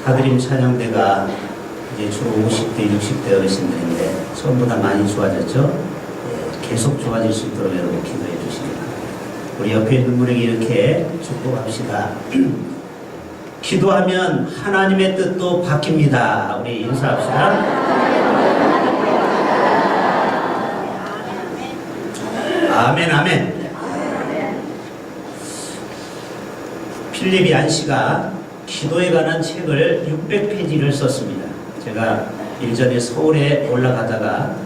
다드림 찬양대가 이제 주로 50대, 60대 어르신들인데 처음보다 많이 좋아졌죠? 예, 계속 좋아질 수 있도록 여러분 기도해 주시기 바랍니다. 우리 옆에 있는 분에게 이렇게 축복합시다. 기도하면 하나님의 뜻도 바뀝니다. 우리 인사합시다. 아멘, 아멘. 필립이 안씨가 기도에 관한 책을 600페이지를 썼습니다. 제가 일전에 서울에 올라가다가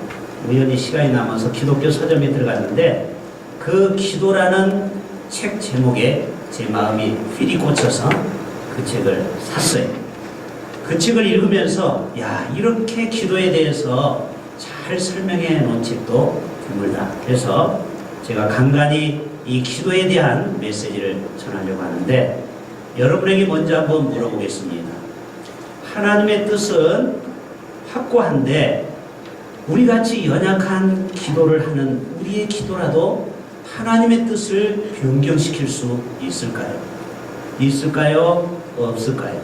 우연히 시간이 남아서 기독교 서점에 들어갔는데 그 기도라는 책 제목에 제 마음이 휘리 꽂혀서 그 책을 샀어요. 그 책을 읽으면서 야, 이렇게 기도에 대해서 잘 설명해 놓은 책도 드물다. 그래서 제가 간간히 이 기도에 대한 메시지를 전하려고 하는데 여러분에게 먼저 한번 물어보겠습니다. 하나님의 뜻은 확고한데 우리같이 연약한 기도를 하는 우리의 기도라도 하나님의 뜻을 변경시킬 수 있을까요? 있을까요? 없을까요?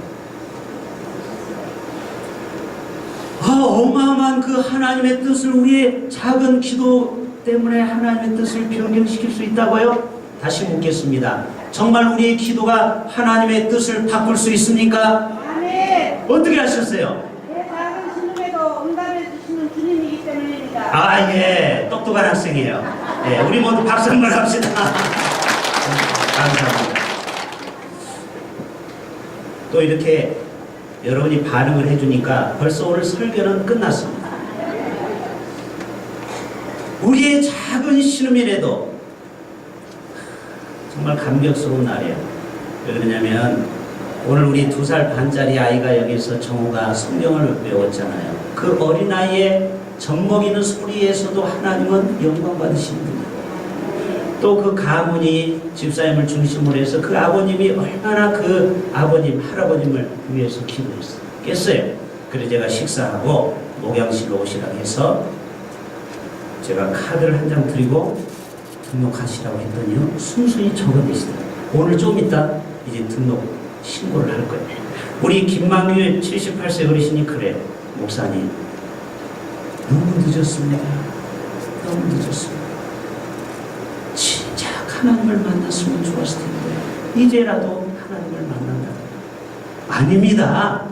어마어마한 그 하나님의 뜻을 우리의 작은 기도 때문에 하나님의 뜻을 변경시킬 수 있다고요? 다시 묻겠습니다. 정말 우리의 기도가 하나님의 뜻을 바꿀 수 있습니까? 아멘. 어떻게 하셨어요? 내 작은 신음에도 응답해 주시는 주님이기 때문입니다. 아, 예. 똑똑한 학생이에요. 예, 우리 모두 박수 한번 합시다. 감사합니다. 또 이렇게 여러분이 반응을 해주니까 벌써 오늘 설교는 끝났습니다. 우리의 작은 신음이라도 정말 감격스러운 날이에요. 왜 그러냐면 오늘 우리 2살 반짜리 아이가 여기서 정우가 성경을 외웠잖아요. 그 어린아이의 젖먹이는 소리에서도 하나님은 영광 받으시는 분이에요. 또 그 가문이 집사님을 중심으로 해서 그 아버님이 얼마나 그 아버님, 할아버님을 위해서 기도했어요. 그래서 제가 식사하고 목양실로 오시라고 해서 제가 카드를 한 장 드리고 등록하시라고 했더니요, 순순히 적어내시더라고요. 오늘 좀 이따 이제 등록 신고를 할 거예요. 우리 김만규 78세 어르신이 그래요. 목사님, 너무 늦었습니다. 너무 늦었습니다. 진짜 하나님을 만났으면 좋았을 텐데 이제라도 하나님을 만난다. 아닙니다.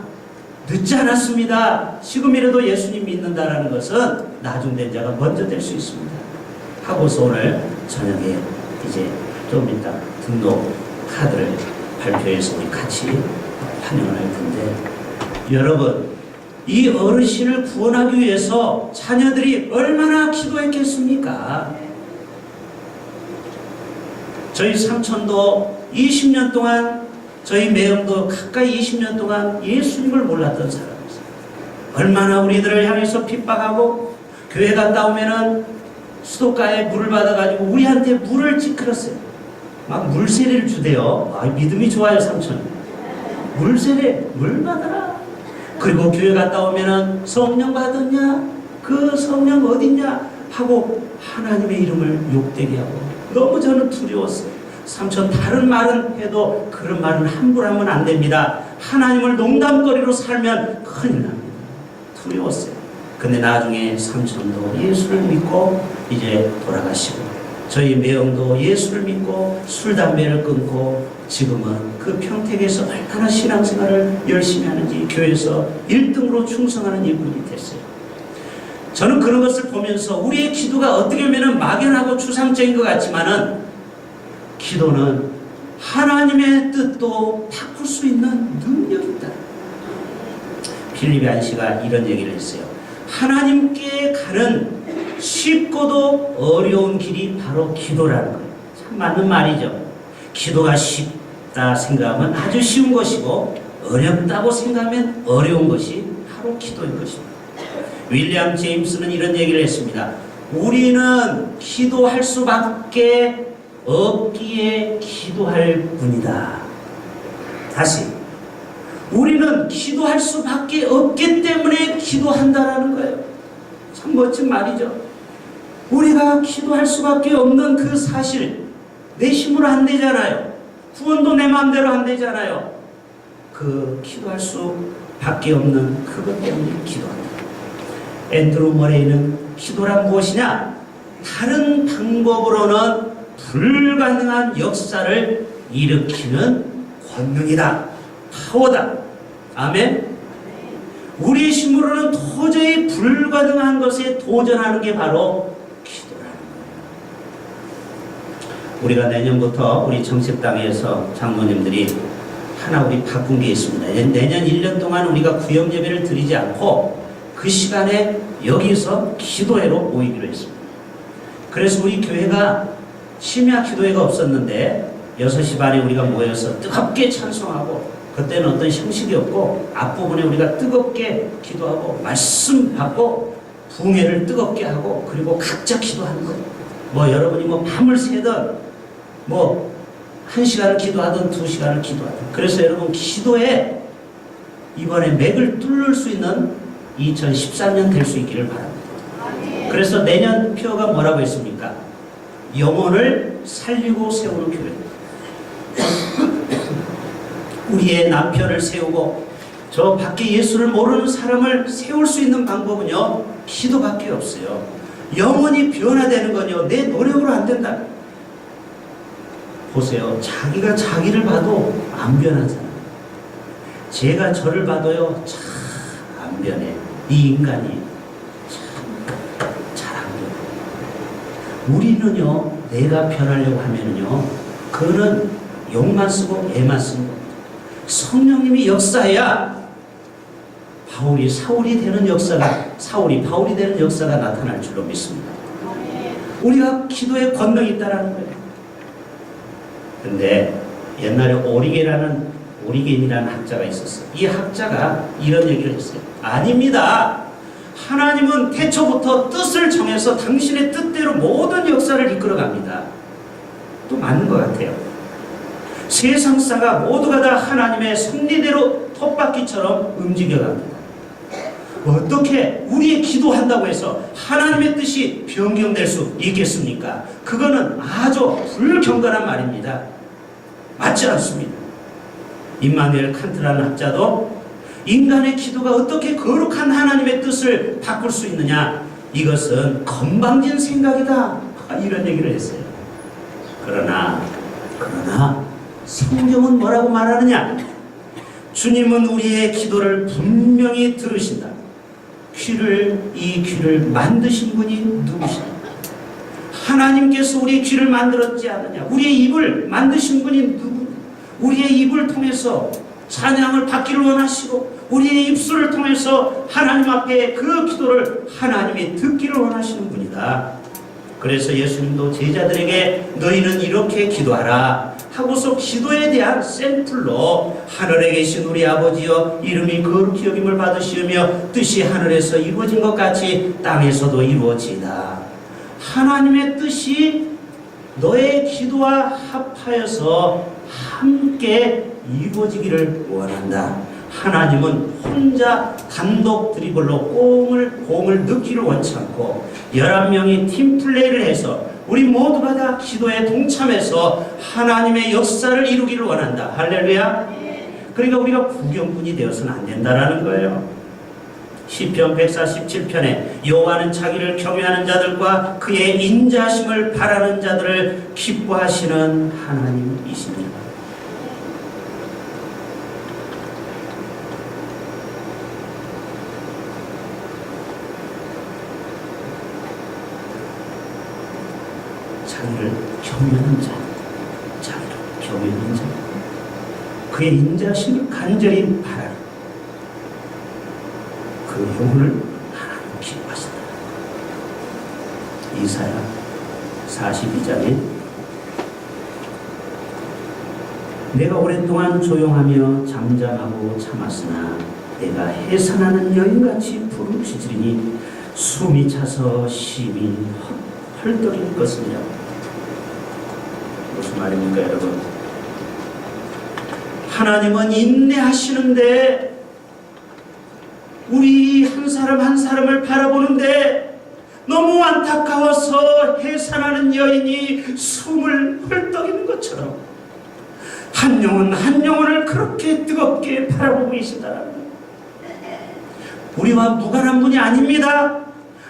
늦지 않았습니다. 지금이라도 예수님 믿는다라는 것은 나중된 자가 먼저 될 수 있습니다. 하고서 오늘 저녁에 이제 좀 이따 등록 카드를 발표해서 우리 같이 환영을 할 텐데, 여러분, 이 어르신을 구원하기 위해서 자녀들이 얼마나 기도했겠습니까? 저희 삼촌도 20년 동안, 저희 매형도 가까이 20년 동안 예수님을 몰랐던 사람이었어요. 얼마나 우리들을 향해서 핍박하고 교회 갔다 오면은 수도가에 물을 받아가지고 우리한테 물을 찌그렀어요. 막 물세례를 주대요. 아, 믿음이 좋아요, 삼촌. 물세례, 물 받아라. 그리고 교회 갔다 오면은 성령 받았냐? 그 성령 어딨냐? 하고 하나님의 이름을 욕되게 하고 너무 저는 두려웠어요. 삼촌, 다른 말은 해도 그런 말은 함부로 하면 안 됩니다. 하나님을 농담거리로 살면 큰일 납니다. 두려웠어요. 근데 나중에 삼촌도 예수를 믿고 이제 돌아가시고, 저희 매형도 예수를 믿고 술, 담배를 끊고 지금은 그 평택에서 얼마나 신앙생활을 열심히 하는지 교회에서 1등으로 충성하는 인물이 됐어요. 저는 그런 것을 보면서 우리의 기도가 어떻게 보면 막연하고 추상적인 것 같지만은 기도는 하나님의 뜻도 바꿀 수 있는 능력이 있다. 필립 안씨가 이런 얘기를 했어요. 하나님께 가는 쉽고도 어려운 길이 바로 기도라는 거예요. 참 맞는 말이죠. 기도가 쉽다 생각하면 아주 쉬운 것이고 어렵다고 생각하면 어려운 것이 바로 기도인 것입니다. 윌리엄 제임스는 이런 얘기를 했습니다. 우리는 기도할 수밖에 없기에 기도할 뿐이다. 다시, 우리는 기도할 수밖에 없기 때문에 기도한다라는 거예요. 참 멋진 말이죠. 우리가 기도할 수밖에 없는 그 사실, 내 힘으로 안 되잖아요. 구원도 내 마음대로 안 되잖아요. 그 기도할 수밖에 없는 그것 때문에 기도한다. 앤드루 머레이는 기도란 무엇이냐? 다른 방법으로는 불가능한 역사를 일으키는 권능이다. 파워다. 아멘. 우리 힘으로는 도저히 불가능한 것에 도전하는 게 바로 기도라는 거예요. 우리가 내년부터 우리 정식당에서 장로님들이 하나 우리 바꾼 게 있습니다. 내년 1년 동안 우리가 구역 예배를 드리지 않고 그 시간에 여기서 기도회로 모이기로 했습니다. 그래서 우리 교회가 심야 기도회가 없었는데 6시 반에 우리가 모여서 뜨겁게 찬송하고, 그때는 어떤 형식이 없고 앞부분에 우리가 뜨겁게 기도하고 말씀 받고 부흥회를 뜨겁게 하고, 그리고 각자 기도하는 거예요. 뭐 여러분이 뭐 밤을 새든 뭐 1시간을 기도하든 2시간을 기도하든. 그래서 여러분 기도에 이번에 맥을 뚫을 수 있는 2013년 될 수 있기를 바랍니다. 그래서 내년 표가 뭐라고 했습니까? 영혼을 살리고 세우는 교회. 우리의 남편을 세우고 저 밖에 예수를 모르는 사람을 세울 수 있는 방법은요, 기도밖에 없어요. 영혼이 변화되는 건요, 내 노력으로 안 된다. 보세요. 자기가 자기를 봐도 안 변한 사람, 제가 저를 봐도요 참 안 변해. 이 인간이 잘 안 변해. 우리는요, 내가 변하려고 하면은요, 그거는 욕만 쓰고 애만 쓰는 겁니다. 성령님이 역사해야 사울이 되는 역사가 나타날 줄로 믿습니다. 우리가 기도에 권능이 있다는 거예요. 근데 옛날에 오리겐이라는 학자가 있었어요. 이 학자가 이런 얘기를 했어요. 아닙니다. 하나님은 태초부터 뜻을 정해서 당신의 뜻대로 모든 역사를 이끌어갑니다. 또 맞는 것 같아요. 세상사가 모두가 다 하나님의 섭리대로 톱바퀴처럼 움직여갑니다. 어떻게 우리의 기도한다고 해서 하나님의 뜻이 변경될 수 있겠습니까? 그거는 아주 불경건한 말입니다. 맞지 않습니다. 임마누엘 칸트라는 학자도 인간의 기도가 어떻게 거룩한 하나님의 뜻을 바꿀 수 있느냐, 이것은 건방진 생각이다, 이런 얘기를 했어요. 그러나 성경은 뭐라고 말하느냐? 주님은 우리의 기도를 분명히 들으신다. 이 귀를 만드신 분이 누구시냐? 하나님께서 우리의 귀를 만들었지 않느냐? 우리의 입을 만드신 분이 누구냐? 우리의 입을 통해서 찬양을 받기를 원하시고, 우리의 입술을 통해서 하나님 앞에 그 기도를 하나님이 듣기를 원하시는 분이다. 그래서 예수님도 제자들에게 너희는 이렇게 기도하라 하고서 기도에 대한 샘플로 하늘에 계신 우리 아버지여 이름이 거룩히 여김을 받으시며 뜻이 하늘에서 이루어진 것 같이 땅에서도 이루어지이다. 하나님의 뜻이 너의 기도와 합하여서 함께 이루어지기를 원한다. 하나님은 혼자 단독 드리블로 공을 넣기를 원치 않고 11명이 팀플레이를 해서 우리 모두가 다 기도에 동참해서 하나님의 역사를 이루기를 원한다. 할렐루야. 그러니까 우리가 구경꾼이 되어서는 안 된다라는 거예요. 시편 147편에 여호와는 자기를 경외하는 자들과 그의 인자심을 바라는 자들을 기뻐하시는 하나님이십니다. 자기를 경외하는 자, 그의 인자심을 간절히 바라는 그 영혼을 하나님 기뻐하신다. 이사야 42장에 내가 오랫동안 조용하며 잠잠하고 참았으나 내가 해산하는 여인같이 부르짖으리니 숨이 차서 심히 헐떡일 것이니라. 무슨 말입니까, 여러분? 하나님은 인내하시는데 우리 한 사람 한 사람을 바라보는데 너무 안타까워서 해산하는 여인이 숨을 헐떡이는 것처럼 한 영혼 한 영혼을 그렇게 뜨겁게 바라보고 계신다는 거예요. 우리와 무관한 분이 아닙니다.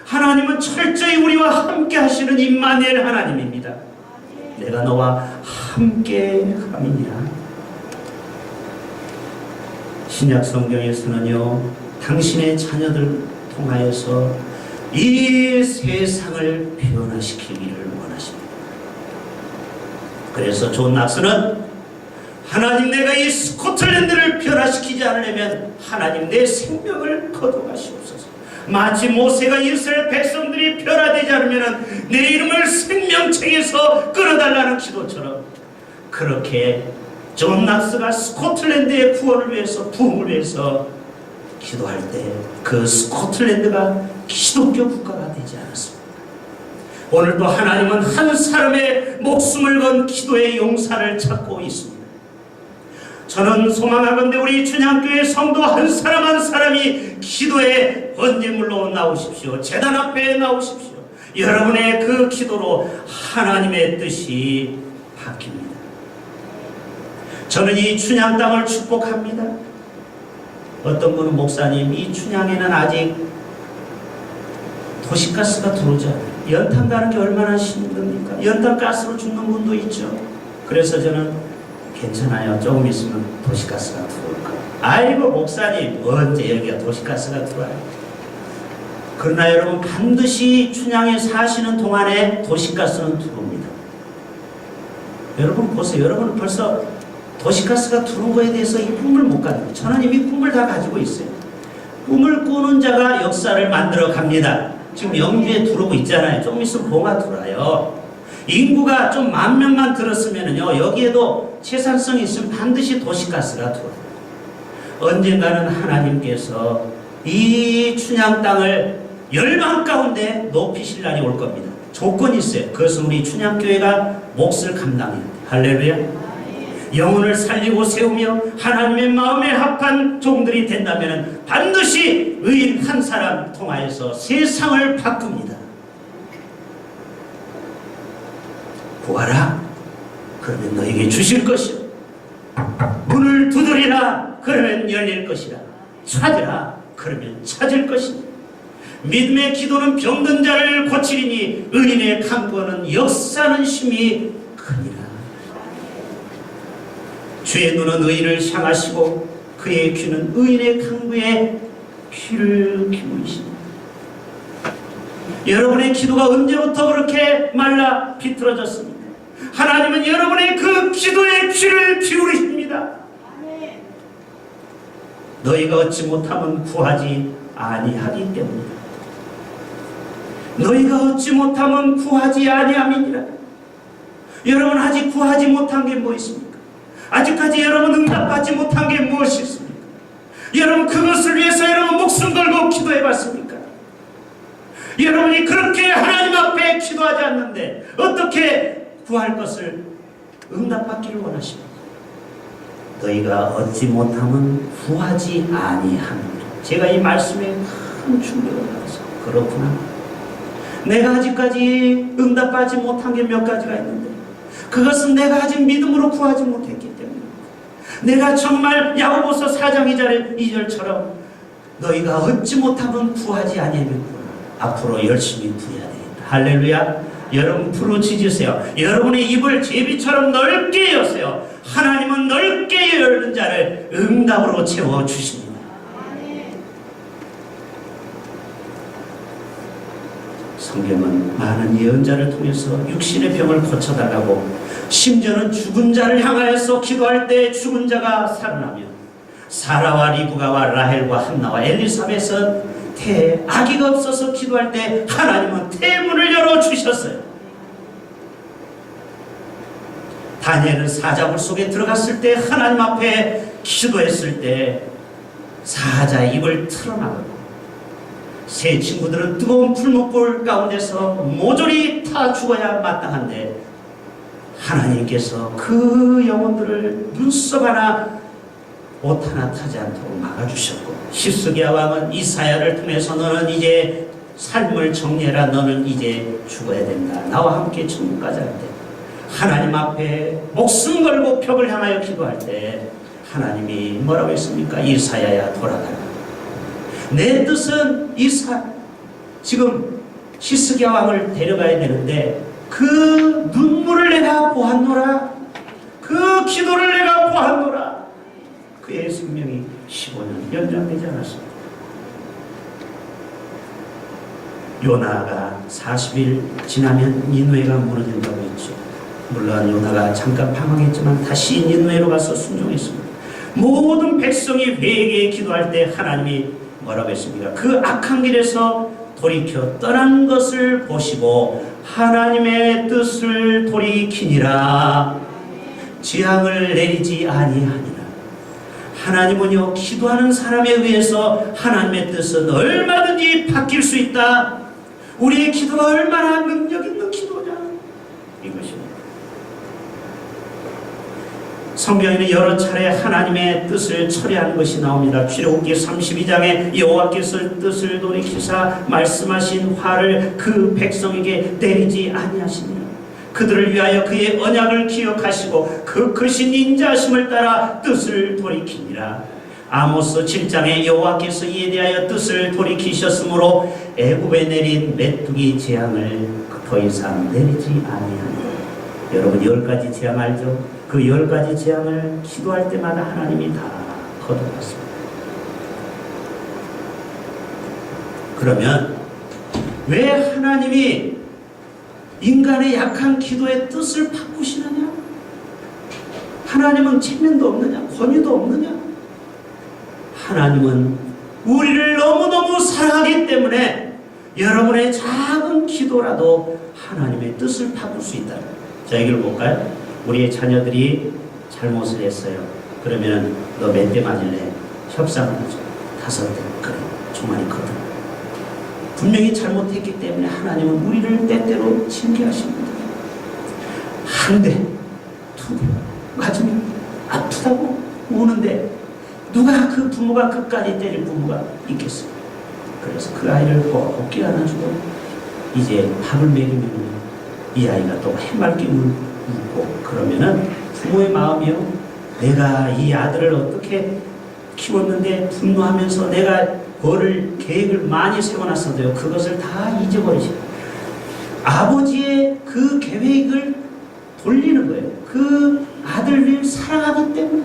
하나님은 철저히 우리와 함께 하시는 임마누엘 하나님입니다. 내가 너와 함께 함이니라. 신약 성경에서는요, 당신의 자녀들 통하여서 이 세상을 변화시키기를 원하십니다. 그래서 존 낙스는 하나님, 내가 이 스코틀랜드를 변화시키지 않으려면 하나님 내 생명을 거둬가시옵소서. 마치 모세가 이스라엘 백성들이 변화되지 않으면 내 이름을 생명책에서 끊어달라는 기도처럼, 그렇게 존 낙스가 스코틀랜드의 구원을 위해서, 부흥을 위해서 기도할 때 그 스코틀랜드가 기독교 국가가 되지 않았습니다. 오늘도 하나님은 한 사람의 목숨을 건 기도의 용사를 찾고 있습니다. 저는 소망하건대 우리 춘향교회 성도 한 사람 한 사람이 기도의 번제물로 나오십시오. 제단 앞에 나오십시오. 여러분의 그 기도로 하나님의 뜻이 바뀝니다. 저는 이 춘향 땅을 축복합니다. 어떤 분은, 목사님, 이 춘향에는 아직 도시가스가 들어오지 않아요. 연탄 가는 게 얼마나 힘듭니까? 연탄 가스로 죽는 분도 있죠. 그래서 저는 괜찮아요. 조금 있으면 도시가스가 들어올 거예요. 아이고 목사님, 언제 여기가 도시가스가 들어와요? 그러나 여러분, 반드시 춘향에 사시는 동안에 도시가스는 들어옵니다. 여러분 보세요. 여러분 벌써 도시가스가 들어온 거에 대해서 이 꿈을 못 가지고, 저는 이미 꿈을 다 가지고 있어요. 꿈을 꾸는 자가 역사를 만들어 갑니다. 지금 영주에 들어오고 있잖아요. 좀 있으면 봉화 들어와요. 인구가 좀 10,000명만 들었으면요, 여기에도 채산성이 있으면 반드시 도시가스가 들어와요. 언젠가는 하나님께서 이 춘향 땅을 열방 가운데 높이실 날이 올 겁니다. 조건이 있어요. 그것은 우리 춘향교회가 몫을 감당해야 돼요. 할렐루야. 영혼을 살리고 세우며 하나님의 마음에 합한 종들이 된다면 반드시 의인 한 사람 통하여서 세상을 바꿉니다. 구하라, 그러면 너에게 주실 것이요. 문을 두드리라, 그러면 열릴 것이라. 찾으라, 그러면 찾을 것이니. 믿음의 기도는 병든 자를 고치리니 의인의 간구는 역사하는 힘이 크니라. 주의 눈은 의인을 향하시고 그의 귀는 의인의 간구에 귀를 기울이십니다. 여러분의 기도가 언제부터 그렇게 말라 비틀어졌습니까? 하나님은 여러분의 그 기도에 귀를 기울이십니다. 너희가 얻지 못하면 구하지 아니하기 때문이다. 너희가 얻지 못하면 구하지 아니함이니라. 여러분, 아직 구하지 못한 게 뭐 있습니까? 아직까지 여러분 응답받지 못한 게 무엇이 있습니까? 여러분, 그것을 위해서 여러분 목숨 걸고 기도해 봤습니까? 여러분이 그렇게 하나님 앞에 기도하지 않는데 어떻게 구할 것을 응답받기를 원하십니까? 너희가 얻지 못하면 구하지 아니함이니라. 제가 이 말씀에 큰 충격을 받았어요. 그렇구나. 내가 아직까지 응답받지 못한 게 몇 가지가 있는데, 그것은 내가 아직 믿음으로 구하지 못했기 때문에, 내가 정말 야고보서 4장 2절처럼 너희가 얻지 못하면 구하지 아니하겠구나. 앞으로 열심히 구해야 되겠다. 할렐루야. 여러분 부르짖으세요. 여러분의 입을 제비처럼 넓게 여세요. 하나님은 넓게 열는 자를 응답으로 채워주십니다. 성경은 많은 예언자를 통해서 육신의 병을 고쳐달라고, 심지어는 죽은 자를 향하여서 기도할 때 죽은 자가 살아나며, 사라와 리브가와 라헬과 한나와 엘리사벳은 아기가 없어서 기도할 때 하나님은 태문을 열어주셨어요. 다니엘은 사자굴 속에 들어갔을 때, 하나님 앞에 기도했을 때 사자의 입을 틀어막았고, 세 친구들은 뜨거운 풀목불 가운데서 모조리 타 죽어야 마땅한데 하나님께서 그 영혼들을 눈썹 하나 옷 하나 타지 않도록 막아주셨고, 히스기야 왕은 이사야를 통해서 너는 이제 삶을 정리해라, 너는 이제 죽어야 된다, 나와 함께 천국 가자 할 때 하나님 앞에 목숨 걸고 벽을 향하여 기도할 때 하나님이 뭐라고 했습니까? 이사야야 돌아가라. 내 뜻은 지금 히스기야 왕을 데려가야 되는데 그 눈물을 내가 보았노라. 그 기도를 내가 보았노라. 그의 생명이 15년 연장되지 않았습니다. 요나가 40일 지나면 니느웨가 무너진다고 했죠. 물론 요나가 잠깐 방황했지만 다시 니느웨로 가서 순종했습니다. 모든 백성이 회개에 기도할 때 하나님이 뭐라고 했습니까? 그 악한 길에서 돌이켜 떠난 것을 보시고 하나님의 뜻을 돌이키니라. 재앙을 내리지 아니하니라. 하나님은요, 기도하는 사람에 의해서 하나님의 뜻은 얼마든지 바뀔 수 있다. 우리의 기도가 얼마나 능력 있는 기도냐, 이것입니다. 성경에는 여러 차례 하나님의 뜻을 처리하는 것이 나옵니다. 출애굽기 32장에 여호와께서 뜻을 돌이키사 말씀하신 화를 그 백성에게 내리지 아니하시니라. 그들을 위하여 그의 언약을 기억하시고 그 크신 인자하심을 따라 뜻을 돌이키니라. 아모스 7장에 여호와께서 이에 대하여 뜻을 돌이키셨으므로 애굽에 내린 메뚜기 재앙을 더 이상 내리지 아니하니라. 여러분 10가지 재앙 알죠? 그 10가지 재앙을 기도할 때마다 하나님이 다 거둬갔습니다. 그러면 왜 하나님이 인간의 약한 기도의 뜻을 바꾸시느냐? 하나님은 체면도 없느냐? 권위도 없느냐? 하나님은 우리를 너무너무 사랑하기 때문에 여러분의 작은 기도라도 하나님의 뜻을 바꿀 수 있다. 자, 여기를 볼까요? 우리의 자녀들이 잘못을 했어요. 그러면 너 몇 대 맞을래? 협상을 하죠. 5대. 그래, 종아리 거든. 분명히 잘못했기 때문에 하나님은 우리를 때때로 징계하십니다. 1대, 2대 맞으면 아프다고 우는데 누가 그 부모가 끝까지 때릴 부모가 있겠어요? 그래서 그 아이를 꼭 어깨 안아주고 이제 밥을 먹이면 이 아이가 또 해맑게 울고 그러면은 부모의 마음이요, 내가 이 아들을 어떻게 키웠는데 분노하면서 내가 뭐를 계획을 많이 세워놨어도요, 그것을 다 잊어버리시고 아버지의 그 계획을 돌리는 거예요. 그 아들을 사랑하기 때문에.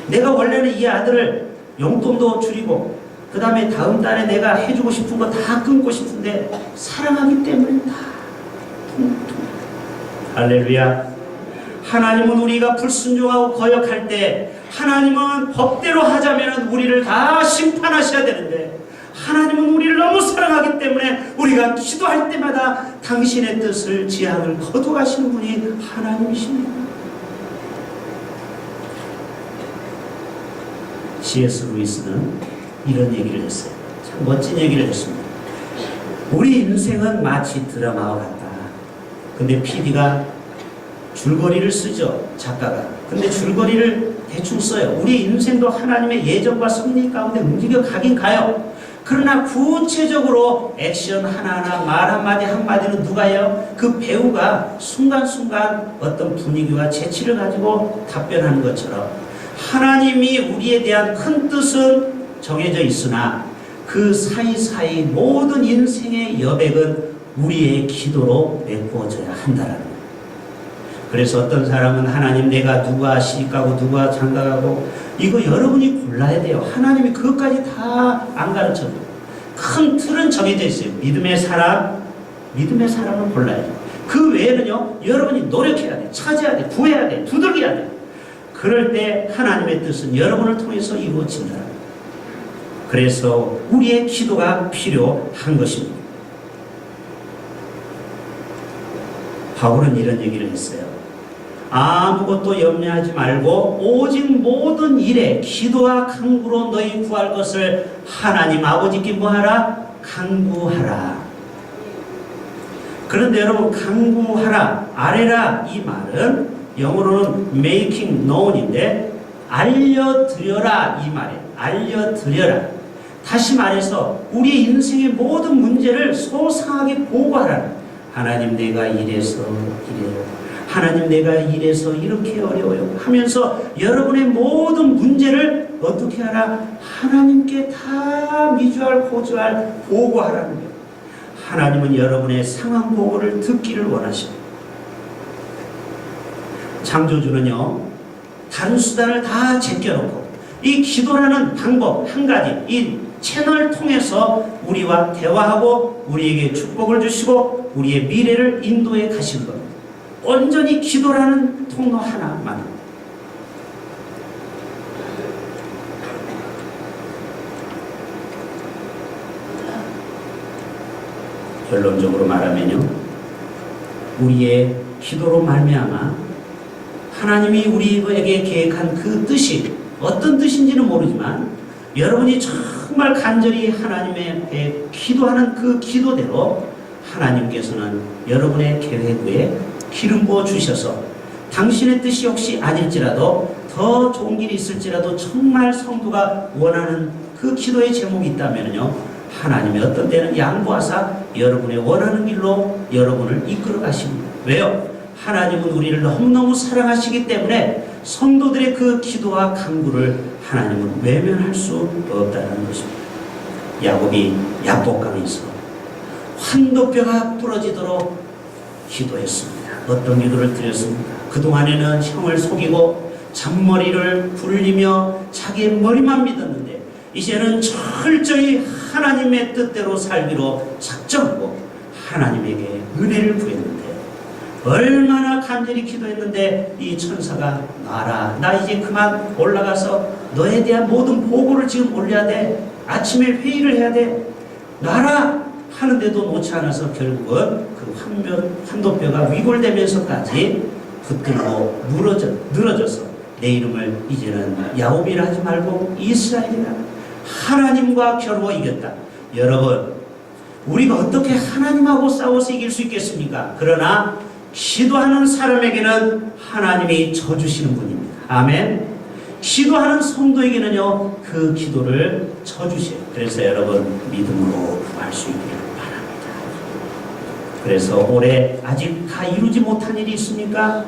내가 원래는 이 아들을 용돈도 줄이고 그 다음에 다음 달에 내가 해주고 싶은 거 다 끊고 싶은데 사랑하기 때문에 다 할렐루야. 하나님은 우리가 불순종하고 거역할 때 하나님은 법대로 하자면 우리를 다 심판하셔야 되는데 하나님은 우리를 너무 사랑하기 때문에 우리가 기도할 때마다 당신의 뜻을 지향을 거두가시는 분이 하나님이십니다. C.S. 루이스는 이런 얘기를 했어요. 참 멋진 얘기를 했습니다. 우리 인생은 마치 드라마와 같다. 근데 PD가 줄거리를 쓰죠, 작가가. 근데 줄거리를 대충 써요. 우리 인생도 하나님의 예정과 섭리 가운데 움직여 가긴 가요. 그러나 구체적으로 액션 하나하나 말 한마디 한마디는 누가 해요? 그 배우가 순간순간 어떤 분위기와 재치를 가지고 답변하는 것처럼 하나님이 우리에 대한 큰 뜻은 정해져 있으나 그 사이사이 모든 인생의 여백은 우리의 기도로 메꾸어져야 한다라는 거예요. 그래서 어떤 사람은 하나님 내가 누가 시집가고 누가 장가가고 이거 여러분이 골라야 돼요. 하나님이 그것까지 다 안 가르쳐줘요. 큰 틀은 정해져 있어요. 믿음의 사람은 골라야죠. 그 외에는요, 여러분이 노력해야 돼, 찾아야 돼, 구해야 돼, 두들겨야 돼. 그럴 때 하나님의 뜻은 여러분을 통해서 이루어진다. 그래서 우리의 기도가 필요한 것입니다. 바울은 이런 얘기를 했어요. 아무것도 염려하지 말고 오직 모든 일에 기도와 간구로 너희 구할 것을 하나님 아버지께 뭐하라? 간구하라. 그런데 여러분, 간구하라, 아뢰라 이 말은 영어로는 making known인데 알려드려라 이 말이에요. 알려드려라. 다시 말해서 우리 인생의 모든 문제를 소상하게 보고하라. 하나님 내가 이래서 이래요. 하나님 내가 이래서 이렇게 어려워요 하면서 여러분의 모든 문제를 어떻게 하라? 하나님께 다 미주알 호주알 보고하라는 거예요. 하나님은 여러분의 상황 보고를 듣기를 원하십니다. 창조주는요, 다른 수단을 다 제껴놓고 이 기도라는 방법 한 가지, 이 채널을 통해서 우리와 대화하고 우리에게 축복을 주시고 우리의 미래를 인도해 가시는 겁니다. 온전히 기도라는 통로 하나만. 결론적으로 말하면요, 우리의 기도로 말미암아 하나님이 우리에게 계획한 그 뜻이 어떤 뜻인지는 모르지만 여러분이 정말 간절히 하나님의 기도하는 그 기도대로 하나님께서는 여러분의 계획 위에 기름 부어 주셔서 당신의 뜻이 혹시 아닐지라도 더 좋은 길이 있을지라도 정말 성도가 원하는 그 기도의 제목이 있다면요, 하나님이 어떤 때는 양보하사 여러분의 원하는 길로 여러분을 이끌어 가십니다. 왜요? 하나님은 우리를 너무너무 사랑하시기 때문에 성도들의 그 기도와 간구를 하나님은 외면할 수 없다는 것입니다. 야곱이 야복강에서 환도뼈가 부러지도록 기도했습니다. 어떤 기도를 드렸습니까? 그동안에는 형을 속이고 잔머리를 굴리며 자기의 머리만 믿었는데 이제는 철저히 하나님의 뜻대로 살기로 작정하고 하나님에게 은혜를 구했는데 얼마나 간절히 기도했는데 이 천사가 놔라, 나 이제 그만 올라가서 너에 대한 모든 보고를 지금 올려야 돼, 아침에 회의를 해야 돼, 놔라 하는데도 놓지 않아서 결국은 그 환도뼈가 위골되면서까지 붙들고 늘어져서 내 이름을 이제는 야곱이라 하지 말고 이스라엘이라, 하나님과 겨루어 이겼다. 여러분, 우리가 어떻게 하나님하고 싸워서 이길 수 있겠습니까? 그러나 기도하는 사람에게는 하나님이 져주시는 분입니다. 아멘. 기도하는 성도에게는요, 그 기도를 져주세요. 그래서 여러분 믿음으로 구할 수 있기를 바랍니다. 그래서 올해 아직 다 이루지 못한 일이 있습니까?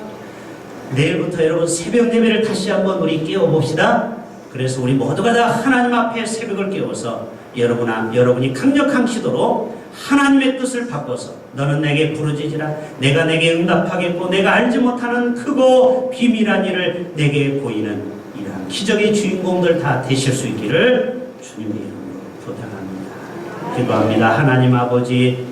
내일부터 여러분 새벽 예배를 다시 한번 우리 깨워봅시다. 그래서 우리 모두가 다 하나님 앞에 새벽을 깨워서 여러분이 강력한 기도로 하나님의 뜻을 바꿔서 너는 내게 부르짖으라, 내가 내게 응답하겠고 내가 알지 못하는 크고 비밀한 일을 내게 보이는 이러한 기적의 주인공들 다 되실 수 있기를 주님의 이름으로 부탁합니다. 기도합니다. 하나님 아버지,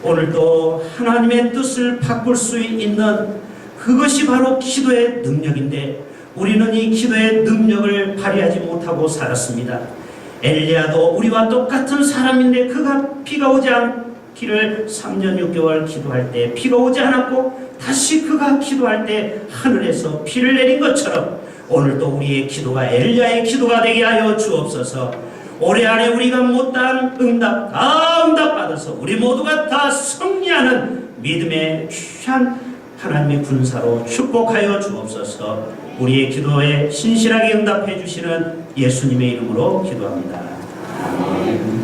오늘도 하나님의 뜻을 바꿀 수 있는 그것이 바로 기도의 능력인데 우리는 이 기도의 능력을 발휘하지 못하고 살았습니다. 엘리야도 우리와 똑같은 사람인데 그가 비가 오지 않기를 3년 6개월 기도할 때 비가 오지 않았고 다시 그가 기도할 때 하늘에서 비를 내린 것처럼 오늘도 우리의 기도가 엘리야의 기도가 되게 하여 주옵소서. 올해 안에 우리가 못한 응답 다 응답받아서 우리 모두가 다 승리하는 믿음의 귀한 하나님의 군사로 축복하여 주옵소서. 우리의 기도에 신실하게 응답해 주시는 예수님의 이름으로 기도합니다. 아멘.